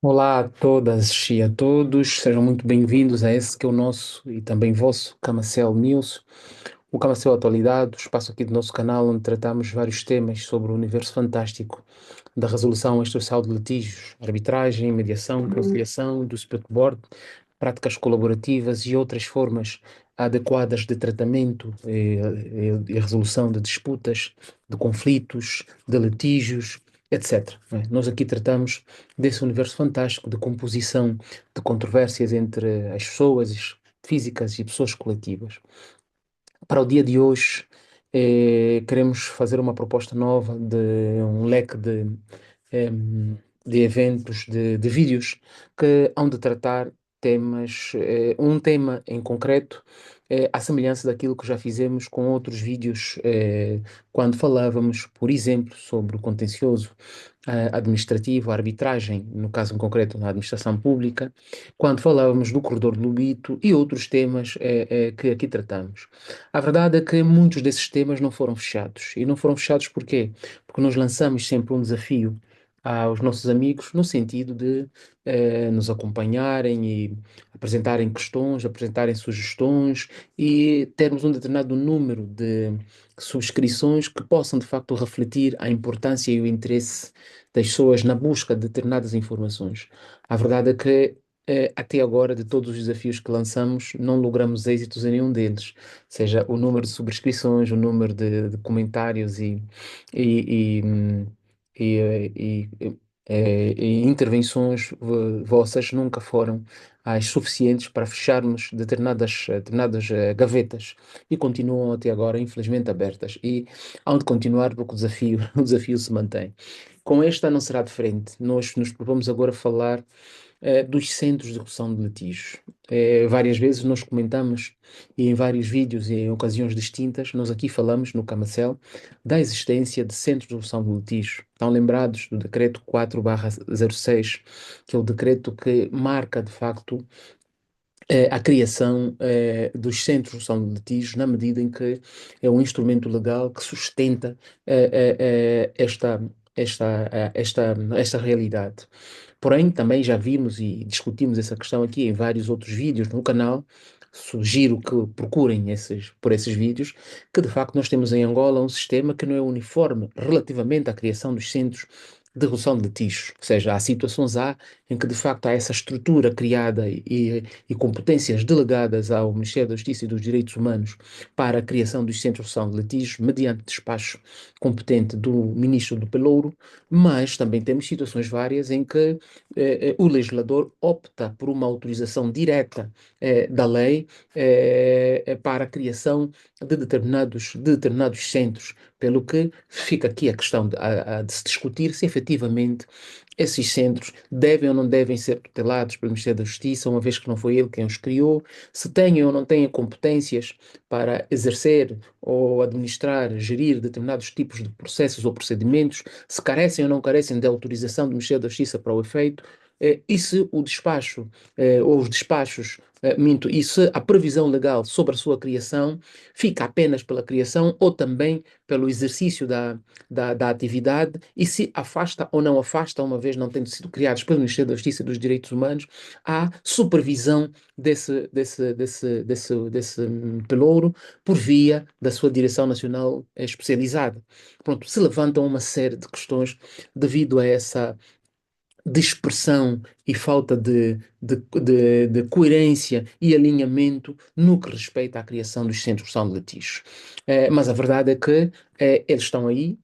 Olá a todas e a todos, sejam muito bem-vindos a esse que é o nosso e também vosso Camacel News. O Camacel Atualidade, o espaço aqui do nosso canal onde tratamos vários temas sobre o universo fantástico da resolução extrajudicial de litígios, arbitragem, mediação, conciliação, do board, práticas colaborativas e outras formas adequadas de tratamento e resolução de disputas, de conflitos, de litígios, etc. Não é? Nós aqui tratamos desse universo fantástico de composição de controvérsias entre as pessoas físicas e pessoas coletivas. Para o dia de hoje, queremos fazer uma proposta nova de um leque de eventos, de vídeos que hão de tratar temas, um tema em concreto, à semelhança daquilo que já fizemos com outros vídeos, quando falávamos, por exemplo, sobre o contencioso administrativo, a arbitragem, no caso em concreto na administração pública, quando falávamos do corredor do Lobito e outros temas que aqui tratamos. A verdade é que muitos desses temas não foram fechados. E não foram fechados porquê? Porque nós lançamos sempre um desafio aos nossos amigos no sentido de nos acompanharem e apresentarem questões, apresentarem sugestões e termos um determinado número de subscrições que possam de facto refletir a importância e o interesse das pessoas na busca de determinadas informações. A verdade é que até agora, de todos os desafios que lançamos, não logramos êxitos em nenhum deles, seja o número de subscrições, o número de comentários e, hum, e intervenções vossas nunca foram as suficientes para fecharmos determinadas gavetas e continuam até agora, infelizmente, abertas. E hão de continuar porque o desafio, o desafio se mantém. Com esta não será diferente. Nós nos propomos agora falar dos centros de resolução de litígios. Várias vezes nós comentamos, e em vários vídeos e em ocasiões distintas, nós aqui falamos no Camacel da existência de centros de resolução de litígios. Estão lembrados do decreto 4/06, que é o decreto que marca, de facto, a criação dos centros de resolução de litígios, na medida em que é um instrumento legal que sustenta esta realidade. Porém, também já vimos e discutimos essa questão aqui em vários outros vídeos no canal. Sugiro que procurem por esses vídeos, que de facto nós temos em Angola um sistema que não é uniforme relativamente à criação dos centros de resolução de litígios. Ou seja, há situações em que de facto há essa estrutura criada e competências delegadas ao Ministério da Justiça e dos Direitos Humanos para a criação dos centros de resolução de litígios, mediante despacho competente do Ministro do Pelouro, mas também temos situações várias em que o legislador opta por uma autorização direta da lei para a criação de determinados centros, pelo que fica aqui a questão de se discutir se efetivamente esses centros devem ou não devem ser tutelados pelo Ministério da Justiça, uma vez que não foi ele quem os criou, se têm ou não têm competências para exercer ou administrar, gerir determinados tipos de processos ou procedimentos, se carecem ou não carecem de autorização do Ministério da Justiça para o efeito, e se o despacho, ou os despachos, minto, e se a previsão legal sobre a sua criação fica apenas pela criação ou também pelo exercício da atividade e se afasta ou não afasta, uma vez não tendo sido criados pelo Ministério da Justiça e dos Direitos Humanos, a supervisão desse pelouro por via da sua Direção Nacional Especializada. Pronto, se levantam uma série de questões devido a essa dispersão e falta de coerência e alinhamento no que respeita à criação dos centros de são de litígios. Mas a verdade é que eles estão aí,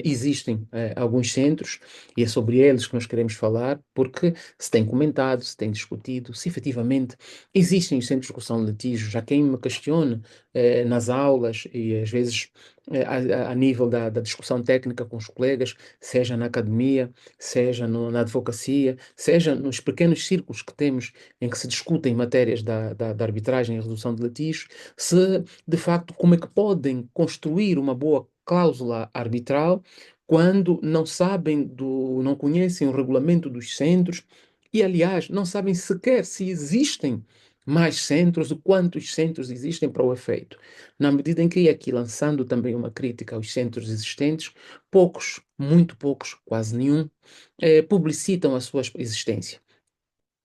existem alguns centros, e é sobre eles que nós queremos falar, porque se tem comentado, se tem discutido, se efetivamente existem os centros de são de litígios. Já quem me questiona nas aulas e às vezes a nível da discussão técnica com os colegas, seja na academia, seja na advocacia, seja nos pequenos círculos que temos em que se discutem matérias da arbitragem e resolução de litígios, se de facto como é que podem construir uma boa cláusula arbitral quando não sabem não conhecem o regulamento dos centros e, aliás, não sabem sequer se existem mais centros e quantos centros existem para o efeito. Na medida em que, aqui lançando também uma crítica aos centros existentes, poucos, muito poucos, quase nenhum, publicitam a sua existência.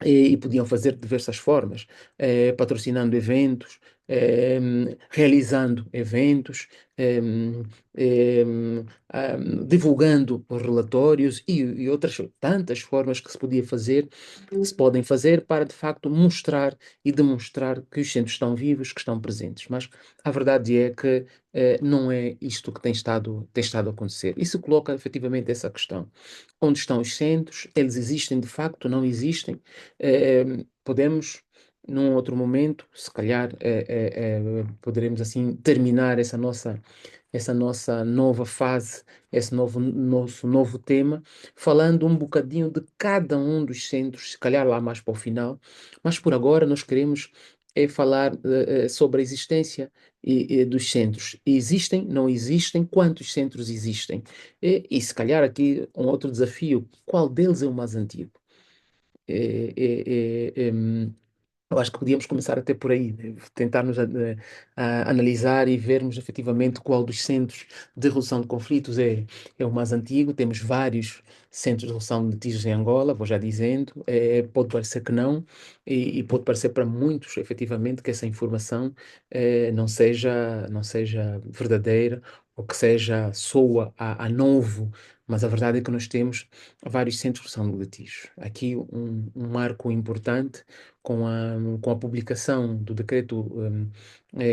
E podiam fazer de diversas formas, patrocinando eventos, realizando eventos, em, divulgando os relatórios e outras tantas formas que se podia fazer, que se podem fazer para de facto mostrar e demonstrar que os centros estão vivos, que estão presentes. Mas a verdade é que não é isto que tem estado a acontecer. Isso coloca efetivamente essa questão. Onde estão os centros? Eles existem de facto? Não existem? Podemos, num outro momento, se calhar, poderemos assim terminar essa nossa nova fase, esse nosso novo tema, falando um bocadinho de cada um dos centros, se calhar lá mais para o final, mas por agora nós queremos falar sobre a existência dos centros. Existem, não existem, quantos centros existem? E se calhar aqui um outro desafio, qual deles é o mais antigo? É, eu acho que podíamos começar até por aí, né? Tentarmos analisar e vermos efetivamente qual dos centros de resolução de conflitos é o mais antigo. Temos vários centros de resolução de litígios em Angola, vou já dizendo. Pode parecer que não, e pode parecer para muitos, efetivamente, que essa informação não seja verdadeira ou que soa a novo, mas a verdade é que nós temos vários centros de resolução de litígios. Aqui um marco importante com a publicação do decreto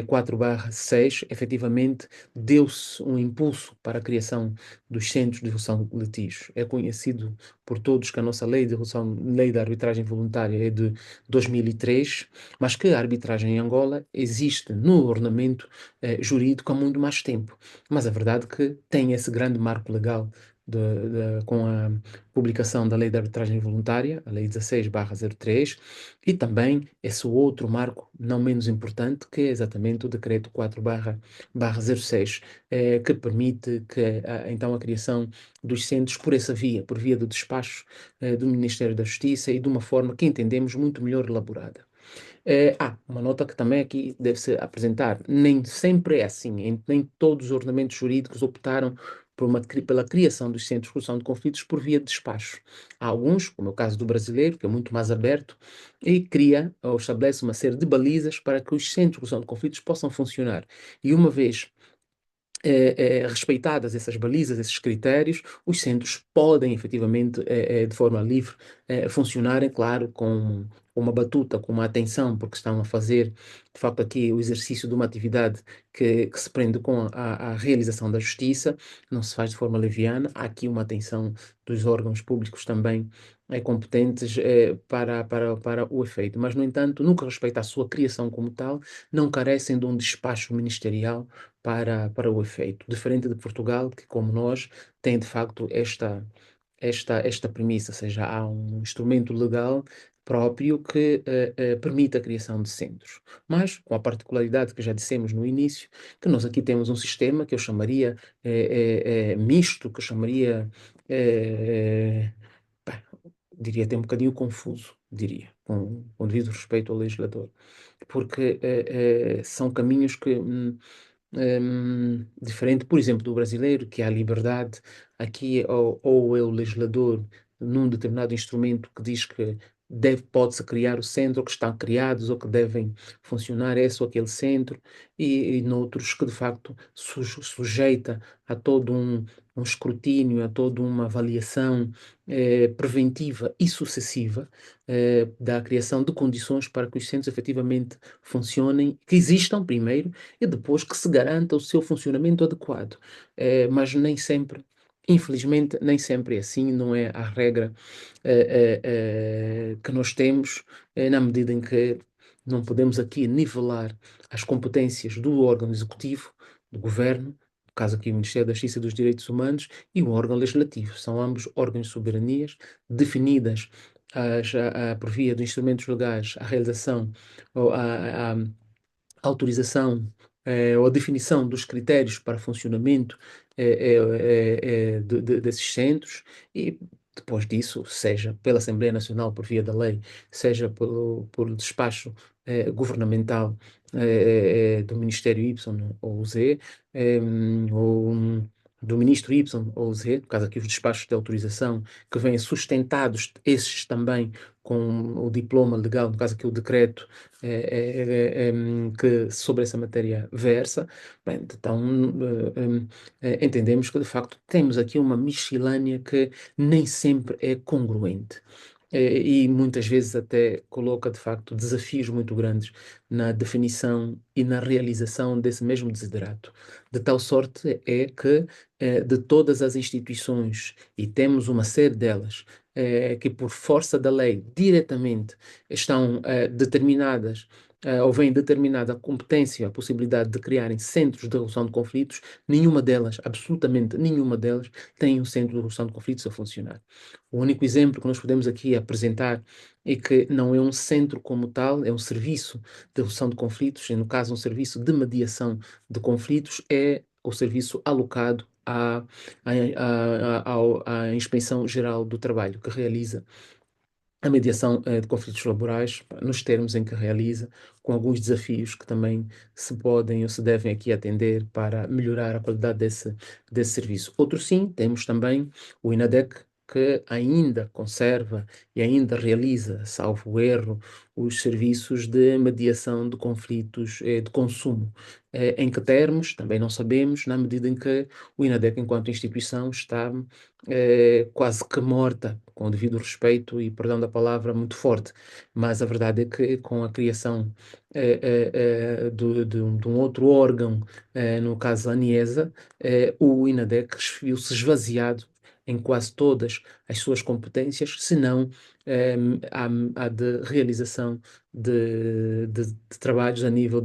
4/6, efetivamente deu-se um impulso para a criação dos centros de resolução de litígios. É conhecido por todos que a nossa lei da arbitragem voluntária é de 2003, mas que a arbitragem em Angola existe no ordenamento jurídico há muito mais tempo. Mas a verdade é que tem esse grande marco legal com a publicação da Lei de Arbitragem Voluntária, a Lei 16/03, e também esse outro marco, não menos importante, que é exatamente o Decreto 4/06, que permite então a criação dos centros por essa via, por via do despacho do Ministério da Justiça e de uma forma que entendemos muito melhor elaborada. Uma nota que também aqui deve-se apresentar. Nem sempre é assim. Nem todos os ordenamentos jurídicos optaram pela criação dos centros de resolução de conflitos por via de despacho. Há alguns, como é o caso do brasileiro, que é muito mais aberto, e cria ou estabelece uma série de balizas para que os centros de resolução de conflitos possam funcionar. E uma vez respeitadas essas balizas, esses critérios, os centros podem efetivamente, de forma livre, funcionarem, claro, com uma batuta, com uma atenção, porque estão a fazer, de facto, aqui o exercício de uma atividade que se prende com a realização da justiça, não se faz de forma leviana, há aqui uma atenção dos órgãos públicos também competentes para o efeito, mas, no entanto, no que respeita à sua criação como tal, não carecem de um despacho ministerial para o efeito. Diferente de Portugal, que, como nós, tem de facto esta premissa, ou seja, há um instrumento legal próprio que permite a criação de centros. Mas, com a particularidade que já dissemos no início, que nós aqui temos um sistema que eu chamaria misto, que eu chamaria, pá, diria até um bocadinho confuso, diria, com devido respeito ao legislador, porque são caminhos que diferente, por exemplo, do brasileiro, que há liberdade, aqui ou é o legislador num determinado instrumento que diz que pode-se criar o centro, ou que estão criados, ou que devem funcionar esse ou aquele centro, e noutros que de facto sujeita a todo um escrutínio, a toda uma avaliação preventiva e sucessiva da criação de condições para que os centros efetivamente funcionem, que existam primeiro e depois que se garanta o seu funcionamento adequado. Mas nem sempre, infelizmente, nem sempre é assim, não é a regra que nós temos, na medida em que não podemos aqui nivelar as competências do órgão executivo, do governo, no caso aqui o Ministério da Justiça e dos Direitos Humanos, e o órgão legislativo. São ambos órgãos de soberanias definidas por via de instrumentos legais, a realização ou a autorização ou a definição dos critérios para funcionamento desses centros e depois disso, seja pela Assembleia Nacional por via da lei, seja por despacho governamental do Ministério Y ou Z, ou do ministro Y ou Z, no caso aqui os despachos de autorização, que vêm sustentados, esses também, com o diploma legal, no caso aqui o decreto que sobre essa matéria versa, bem, então entendemos que de facto temos aqui uma miscelânea que nem sempre é congruente. E muitas vezes até coloca de facto desafios muito grandes na definição e na realização desse mesmo desiderato. De tal sorte é que de todas as instituições, e temos uma série delas, que por força da lei diretamente estão determinadas, ou vem determinada a competência, a possibilidade de criarem centros de resolução de conflitos, nenhuma delas, absolutamente nenhuma delas, tem um centro de resolução de conflitos a funcionar. O único exemplo que nós podemos aqui apresentar é que não é um centro como tal, é um serviço de resolução de conflitos, e no caso um serviço de mediação de conflitos, é o serviço alocado à Inspeção Geral do Trabalho, que realiza a mediação de conflitos laborais, pá, nos termos em que realiza, com alguns desafios que também se podem ou se devem aqui atender para melhorar a qualidade desse serviço. Outro sim, temos também o INADEC, que ainda conserva e ainda realiza, salvo erro, os serviços de mediação de conflitos de consumo. Em que termos, também não sabemos, na medida em que o INADEC, enquanto instituição, está quase que morta, com o devido respeito e perdão da palavra muito forte, mas a verdade é que com a criação de um outro órgão, no caso a ANIESA, o INADEC viu-se esvaziado em quase todas as suas competências, se não a de realização de trabalhos a nível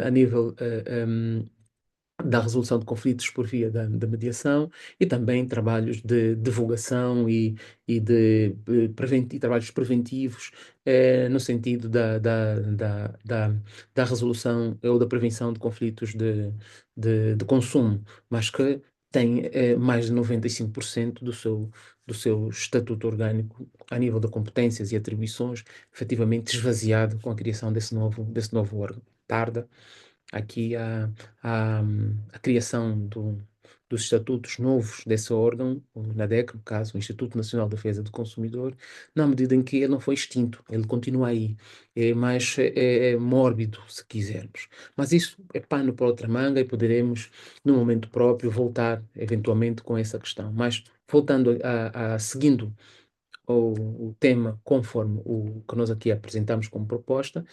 a nível da resolução de conflitos por via da mediação e também trabalhos de divulgação e trabalhos preventivos no sentido da resolução ou da prevenção de conflitos de consumo, mas que tem mais de 95% do seu estatuto orgânico a nível de competências e atribuições efetivamente esvaziado com a criação desse novo órgão. Tarda aqui a criação dos estatutos novos desse órgão, o INADEC, no caso, o Instituto Nacional de Defesa do Consumidor, na medida em que ele não foi extinto, ele continua aí, é mais mórbido, se quisermos. Mas isso é pano para outra manga e poderemos, no momento próprio, voltar eventualmente com essa questão. Mas voltando seguindo o tema conforme o que nós aqui apresentamos como proposta,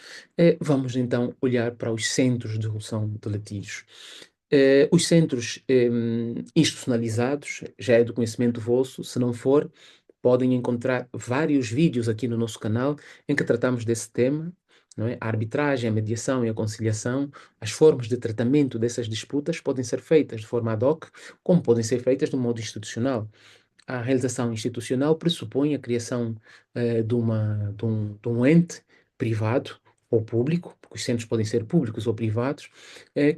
vamos então olhar para os centros de resolução de litígios. Os centros institucionalizados, já é do conhecimento vosso, se não for, podem encontrar vários vídeos aqui no nosso canal em que tratamos desse tema, não é? A arbitragem, a mediação e a conciliação, as formas de tratamento dessas disputas podem ser feitas de forma ad hoc, como podem ser feitas de um modo institucional. A realização institucional pressupõe a criação de um ente privado ou público, porque os centros podem ser públicos ou privados,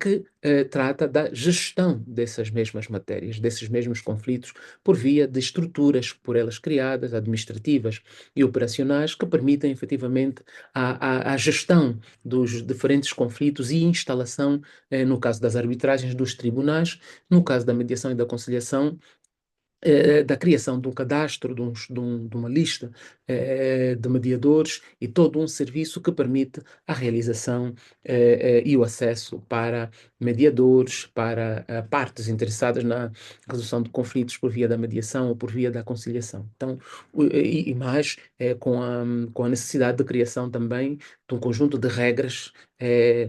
que trata da gestão dessas mesmas matérias, desses mesmos conflitos, por via de estruturas por elas criadas, administrativas e operacionais, que permitem efetivamente a gestão dos diferentes conflitos e instalação, no caso das arbitragens, dos tribunais, no caso da mediação e da conciliação, da criação de um cadastro, de uma lista de mediadores e todo um serviço que permite a realização e o acesso para mediadores, para partes interessadas na resolução de conflitos por via da mediação ou por via da conciliação. Então, e mais com a necessidade de criação também de um conjunto de regras,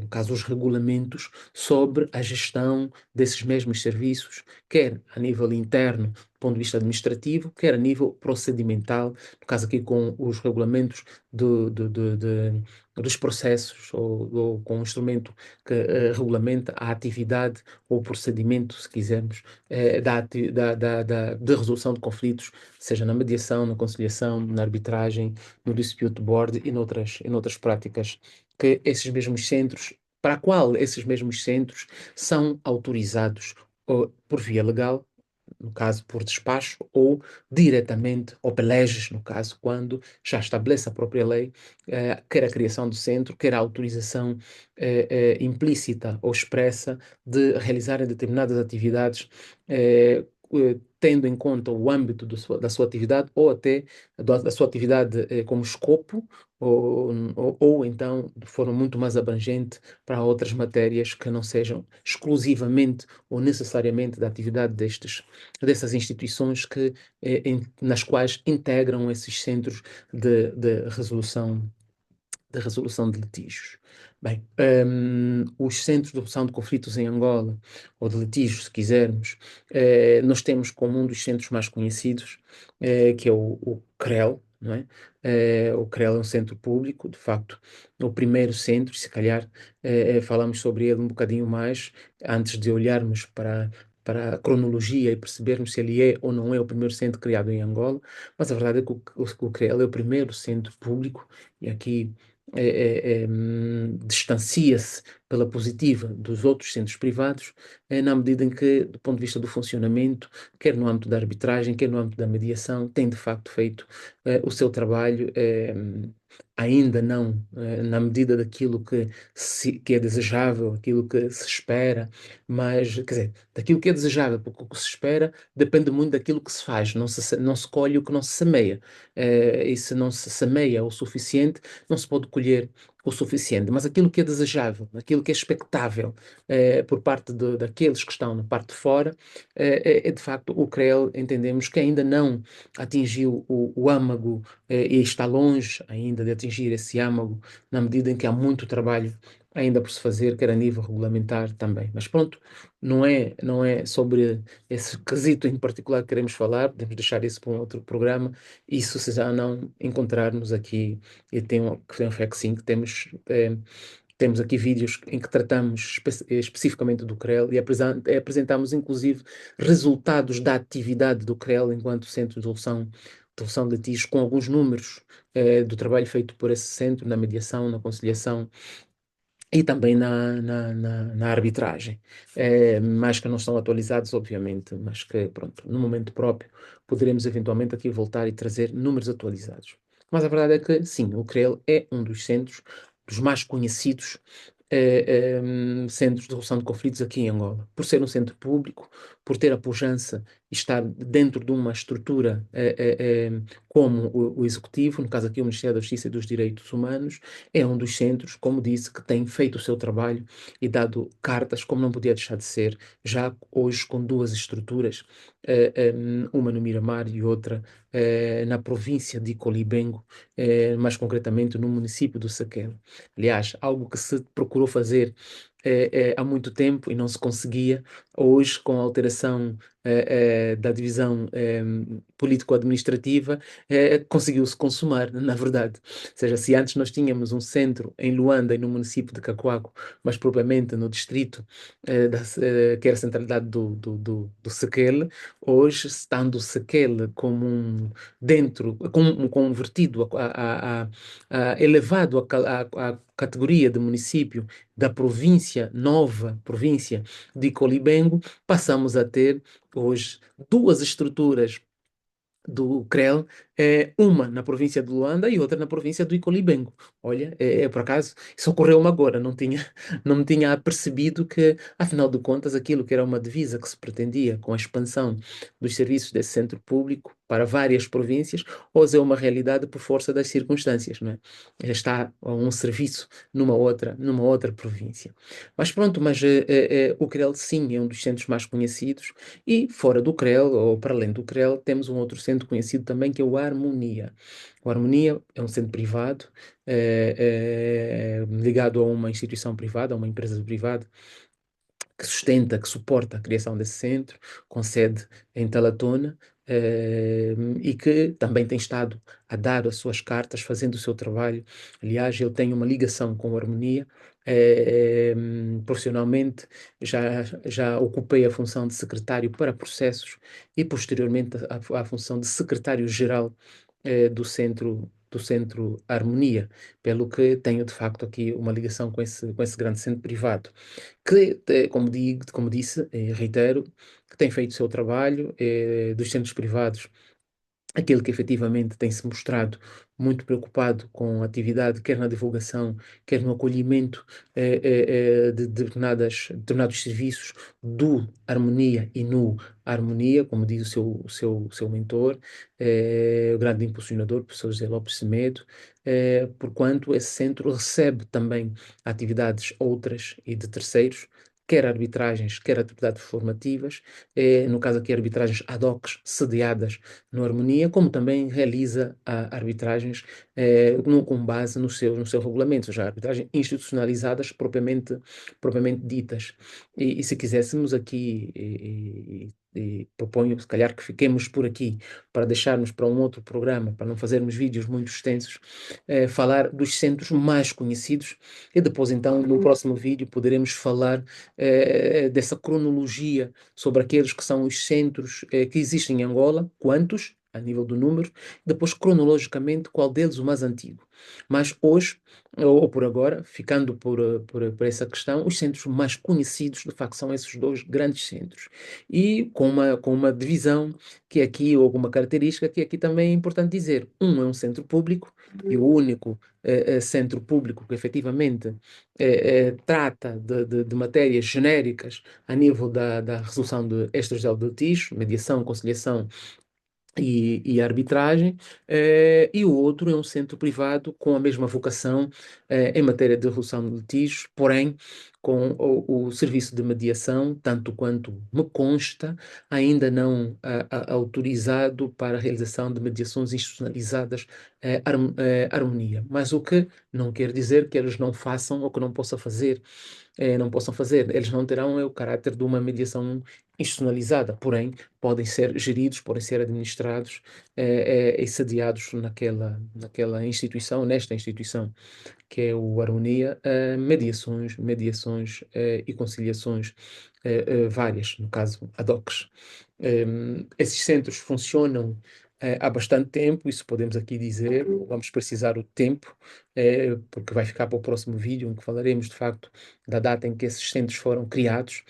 no caso os regulamentos, sobre a gestão desses mesmos serviços, quer a nível interno, do ponto de vista administrativo, quer a nível procedimental, no caso aqui com os regulamentos dos processos, ou com o instrumento que regulamenta a atividade ou o procedimento, se quisermos, de resolução de conflitos, seja na mediação, na conciliação, na arbitragem, no dispute board e noutras práticas que esses mesmos centros, para a qual esses mesmos centros são autorizados por via legal, no caso por despacho, ou diretamente, ou peleges, no caso, quando já estabelece a própria lei, quer a criação do centro, quer a autorização implícita ou expressa de realizarem determinadas atividades, tendo em conta o âmbito da sua atividade ou até da sua atividade como escopo, ou então de forma muito mais abrangente para outras matérias que não sejam exclusivamente ou necessariamente da atividade dessas instituições nas quais integram esses centros de resolução de litígios. Bem, os centros de resolução de conflitos em Angola, ou de litígios, se quisermos, nós temos como um dos centros mais conhecidos, que é o CREL, não é? O CREL é um centro público, de facto, o primeiro centro, se calhar falamos sobre ele um bocadinho mais, antes de olharmos para a cronologia e percebermos se ele é ou não é o primeiro centro criado em Angola, mas a verdade é que o CREL é o primeiro centro público, e aqui distancia-se pela positiva dos outros centros privados, na medida em que, do ponto de vista do funcionamento, quer no âmbito da arbitragem, quer no âmbito da mediação, tem de facto feito o seu trabalho, ainda não na medida daquilo que é desejável, aquilo que se espera, mas, quer dizer, daquilo que é desejável, porque o que se espera depende muito daquilo que se faz, não se colhe o que não se semeia, e se não se semeia o suficiente, não se pode colher o suficiente, mas aquilo que é desejável, aquilo que é expectável por parte daqueles que estão na parte de fora, é de facto o CREL, entendemos que ainda não atingiu o âmago e está longe ainda de atingir esse âmago, na medida em que há muito trabalho ainda por se fazer, quer a nível regulamentar também. Mas pronto, não é sobre esse quesito em particular que queremos falar, podemos deixar isso para um outro programa, isso se já não encontrarmos aqui, e tenho fé que sim, que temos aqui vídeos em que tratamos especificamente do CREL e apresentamos inclusive resultados da atividade do CREL enquanto Centro de Resolução de Litígios, com alguns números do trabalho feito por esse centro na mediação, na conciliação e também na arbitragem, mas que não estão atualizados, obviamente, mas que, pronto, no momento próprio poderemos eventualmente aqui voltar e trazer números atualizados. Mas a verdade é que, sim, o CREL é um dos centros, dos mais conhecidos centros de resolução de conflitos aqui em Angola, por ser um centro público, por ter a pujança e estar dentro de uma estrutura como o Executivo, no caso aqui o Ministério da Justiça e dos Direitos Humanos, é um dos centros, como disse, que tem feito o seu trabalho e dado cartas, como não podia deixar de ser, já hoje com duas estruturas, uma no Miramar e outra na província de Colibengo, mais concretamente no município do Saquel. Aliás, algo que se procurou fazer há muito tempo e não se conseguia, hoje, com a alteração da divisão político-administrativa, conseguiu-se consumar, na verdade. Ou seja, se antes nós tínhamos um centro em Luanda e no município de Cacoago, mas propriamente no distrito que era a centralidade do Sequel, hoje, estando o Sequel como convertido, elevado à categoria de município da província, nova província de Colibengo, passamos a ter hoje duas estruturas do CREL, uma na província de Luanda e outra na província do Icolibengo. Olha, por acaso, isso ocorreu-me agora, não me tinha apercebido que, afinal de contas, aquilo que era uma divisa que se pretendia com a expansão dos serviços desse centro público para várias províncias, hoje é uma realidade por força das circunstâncias, não é? Já está um serviço numa outra província. Mas pronto, o CREL sim é um dos centros mais conhecidos e fora do CREL, ou para além do CREL, temos um outro centro conhecido também que é o Harmonia. O Harmonia é um centro privado, ligado a uma instituição privada, a uma empresa privada, que sustenta, que suporta a criação desse centro, com sede em Talatona, e que também tem estado a dar as suas cartas, fazendo o seu trabalho. Aliás, eu tenho uma ligação com a Harmonia. Profissionalmente, já ocupei a função de secretário para processos e, posteriormente, a função de secretário-geral do Centro do Centro Harmonia, pelo que tenho de facto aqui uma ligação com esse grande centro privado, que, como disse, reitero, que tem feito o seu trabalho, dos centros privados, aquele que efetivamente tem se mostrado muito preocupado com a atividade, quer na divulgação, quer no acolhimento de determinados serviços do Harmonia e no Harmonia, como diz o seu mentor, o grande impulsionador, o professor José Lopes Semedo, porquanto esse centro recebe também atividades outras e de terceiros, quer arbitragens, quer atividades formativas, no caso aqui arbitragens ad hoc, sediadas no Harmonia, como também realiza arbitragens com base no seu regulamento, ou seja, arbitragens institucionalizadas propriamente ditas. E se quiséssemos aqui, e proponho, se calhar, que fiquemos por aqui, para deixarmos para um outro programa, para não fazermos vídeos muito extensos, falar dos centros mais conhecidos, e depois, então, no próximo vídeo, poderemos falar dessa cronologia sobre aqueles que são os centros que existem em Angola, quantos, a nível do número, depois cronologicamente qual deles o mais antigo. Mas hoje, ou por agora, ficando por essa questão, os centros mais conhecidos, de facto, são esses dois grandes centros. E com uma divisão que aqui, ou alguma característica que aqui também é importante dizer. Um é um centro público, e o único centro público que efetivamente trata de matérias genéricas a nível da resolução de extrajudicial de litígios, mediação, conciliação e arbitragem, e o outro é um centro privado com a mesma vocação em matéria de resolução de litígios, porém com o serviço de mediação, tanto quanto me consta, ainda não autorizado para a realização de mediações institucionalizadas harmonia. Mas o que não quer dizer que eles não façam ou que não possam fazer não possam fazer. Eles não terão o caráter de uma mediação institucionalizada, porém, podem ser geridos, podem ser administrados e sediados naquela instituição, nesta instituição, que é o Harmonia, mediações e conciliações várias, no caso, ad hocs. Esses centros funcionam há bastante tempo, isso podemos aqui dizer, vamos precisar o tempo, porque vai ficar para o próximo vídeo, em que falaremos de facto da data em que esses centros foram criados,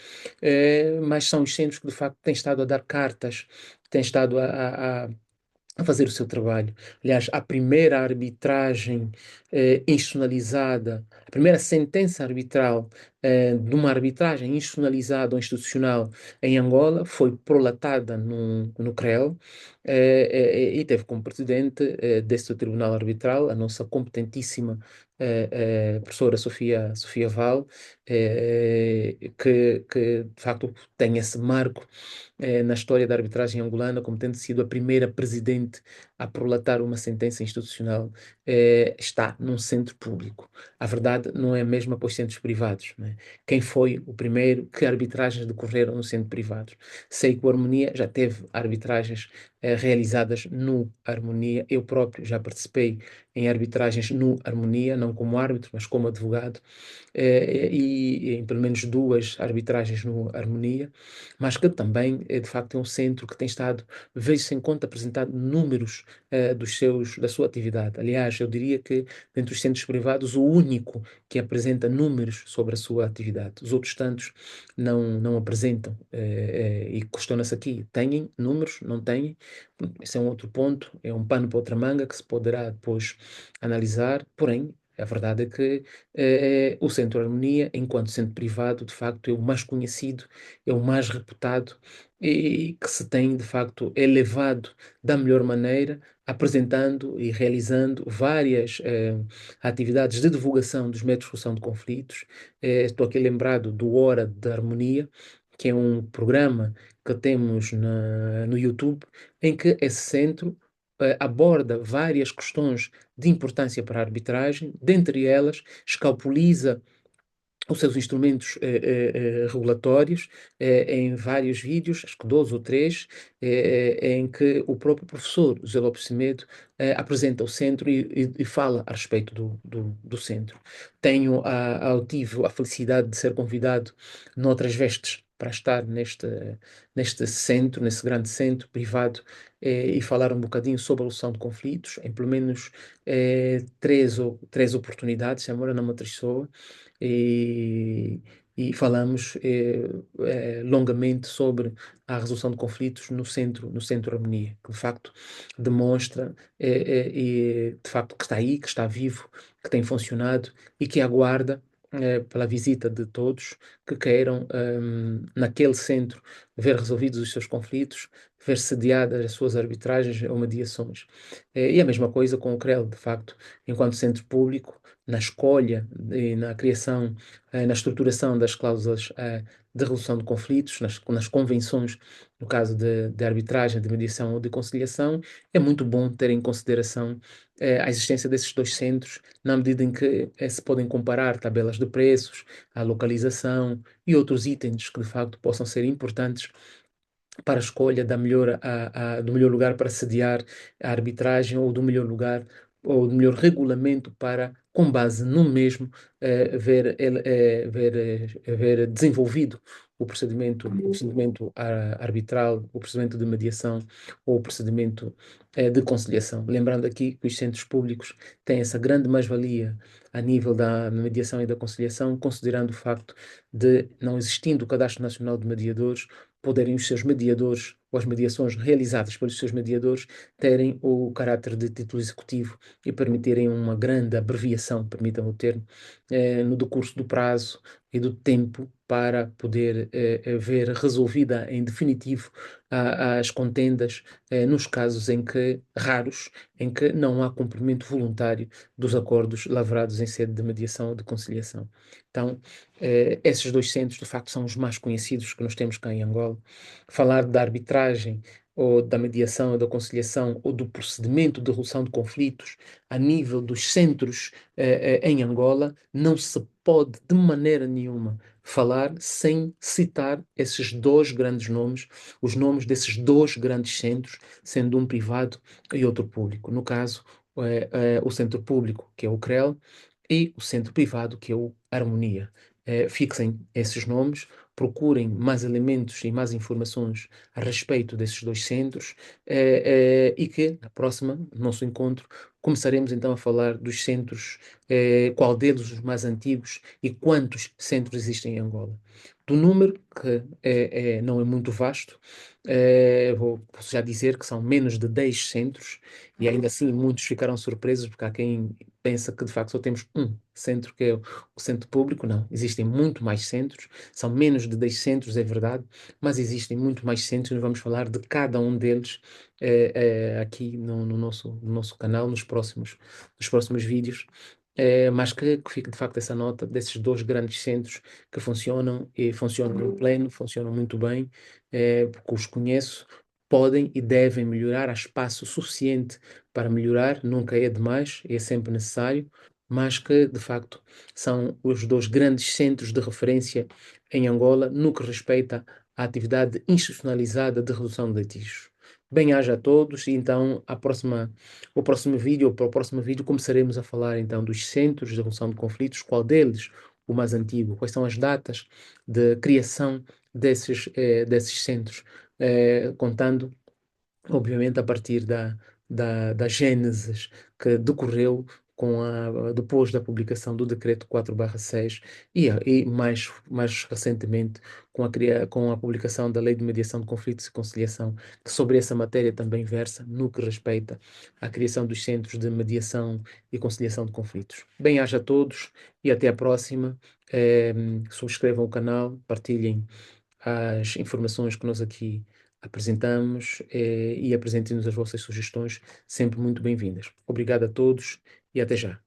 mas são os centros que de facto têm estado a dar cartas, têm estado a fazer o seu trabalho. Aliás, a primeira arbitragem institucionalizada, a primeira sentença arbitral de uma arbitragem institucionalizada ou institucional em Angola foi prolatada no CREL e teve como presidente deste tribunal arbitral a nossa competentíssima professora Sofia Val, que de facto tem esse marco na história da arbitragem angolana, como tendo sido a primeira presidente a prolatar uma sentença institucional, está num centro público. A verdade não é a mesma para os centros privados, né? Quem foi o primeiro? Que arbitragens decorreram no centro privado? Sei que o Harmonia já teve arbitragens realizadas no Harmonia. Eu próprio já participei em arbitragens no Harmonia, não como árbitro, mas como advogado, e em pelo menos duas arbitragens no Harmonia, mas que também, de facto, é um centro que tem estado, veja-se em conta, apresentado números da sua atividade. Aliás, eu diria que, dentre os centros privados, o único que apresenta números sobre a sua atividade. Os outros tantos não apresentam. E questiona-se aqui, têm números? Não têm? Esse é um outro ponto, é um pano para outra manga que se poderá depois analisar, porém, a verdade é que o Centro Harmonia, enquanto centro privado, de facto, é o mais conhecido, é o mais reputado e que se tem, de facto, elevado da melhor maneira, apresentando e realizando várias atividades de divulgação dos métodos de solução de conflitos. Estou aqui lembrado do Hora da Harmonia, que é um programa que temos no YouTube, em que esse centro aborda várias questões de importância para a arbitragem, dentre elas, escalpeliza os seus instrumentos regulatórios em vários vídeos, acho que 12 ou 3, em que o próprio professor José Lopes Semedo apresenta o centro e fala a respeito do centro. Tive a felicidade de ser convidado noutras vestes para estar neste centro, nesse grande centro privado, e falar um bocadinho sobre a solução de conflitos, em pelo menos três oportunidades, Amora na Matriçoa, e, e falamos longamente sobre a resolução de conflitos no centro Harmonia, que de facto demonstra de facto que está aí, que está vivo, que tem funcionado e que aguarda pela visita de todos que queiram naquele centro ver resolvidos os seus conflitos, ver sediadas as suas arbitragens ou mediações. E a mesma coisa com o CREL, de facto, enquanto centro público, na escolha e na criação, na estruturação das cláusulas de resolução de conflitos, nas convenções, no caso de arbitragem, de mediação ou de conciliação, é muito bom ter em consideração a existência desses dois centros, na medida em que se podem comparar tabelas de preços, a localização e outros itens que de facto possam ser importantes para a escolha do melhor lugar para sediar a arbitragem ou do melhor lugar ou do melhor regulamento para, com base no mesmo, ver desenvolvido o procedimento arbitral, o procedimento de mediação ou o procedimento de conciliação. Lembrando aqui que os centros públicos têm essa grande mais-valia a nível da mediação e da conciliação, considerando o facto de, não existindo o Cadastro Nacional de Mediadores, poderem os seus mediadores, ou as mediações realizadas pelos seus mediadores, terem o caráter de título executivo e permitirem uma grande abreviação, permitam o termo, no decurso do prazo e do tempo para poder ver resolvida em definitivo as contendas, nos casos raros, em que não há cumprimento voluntário dos acordos lavrados em sede de mediação ou de conciliação. Então, esses dois centros, de facto, são os mais conhecidos que nós temos cá em Angola. Falar da arbitragem, ou da mediação, ou da conciliação, ou do procedimento de resolução de conflitos a nível dos centros em Angola, não se pode de maneira nenhuma falar sem citar esses dois grandes nomes, os nomes desses dois grandes centros, sendo um privado e outro público. No caso, o centro público, que é o CREL, e o centro privado, que é o Harmonia. Fixem esses nomes, procurem mais elementos e mais informações a respeito desses dois centros, e que, na próxima, no nosso encontro, começaremos então a falar dos centros, qual deles os mais antigos e quantos centros existem em Angola. Do número, que não é muito vasto, posso já dizer que são menos de 10 centros, e ainda assim muitos ficaram surpresos, porque há quem pensa que de facto só temos um centro, que é o centro público. Não, existem muito mais centros, são menos de 10 centros, é verdade, mas existem muito mais centros. Nós vamos falar de cada um deles aqui no nosso canal, nos próximos vídeos. Mas que fique de facto essa nota desses dois grandes centros que funcionam e funcionam no pleno, funcionam muito bem, porque os conheço, podem e devem melhorar, há espaço suficiente para melhorar, nunca é demais, é sempre necessário, mas que de facto são os dois grandes centros de referência em Angola no que respeita à atividade institucionalizada de redução de litígios. Bem-aja a todos, e então o próximo vídeo, ou para o próximo vídeo, começaremos a falar então dos centros de resolução de conflitos, qual deles o mais antigo, quais são as datas de criação desses centros, contando obviamente a partir da gênesis que decorreu depois da publicação do Decreto 4/6 e mais recentemente com a publicação da Lei de Mediação de Conflitos e Conciliação, que sobre essa matéria também versa no que respeita à criação dos centros de mediação e conciliação de conflitos. Bem-aja a todos e até a próxima. Subscrevam o canal, partilhem as informações que nós aqui apresentamos, e apresentem-nos as vossas sugestões, sempre muito bem-vindas. Obrigado a todos e até já.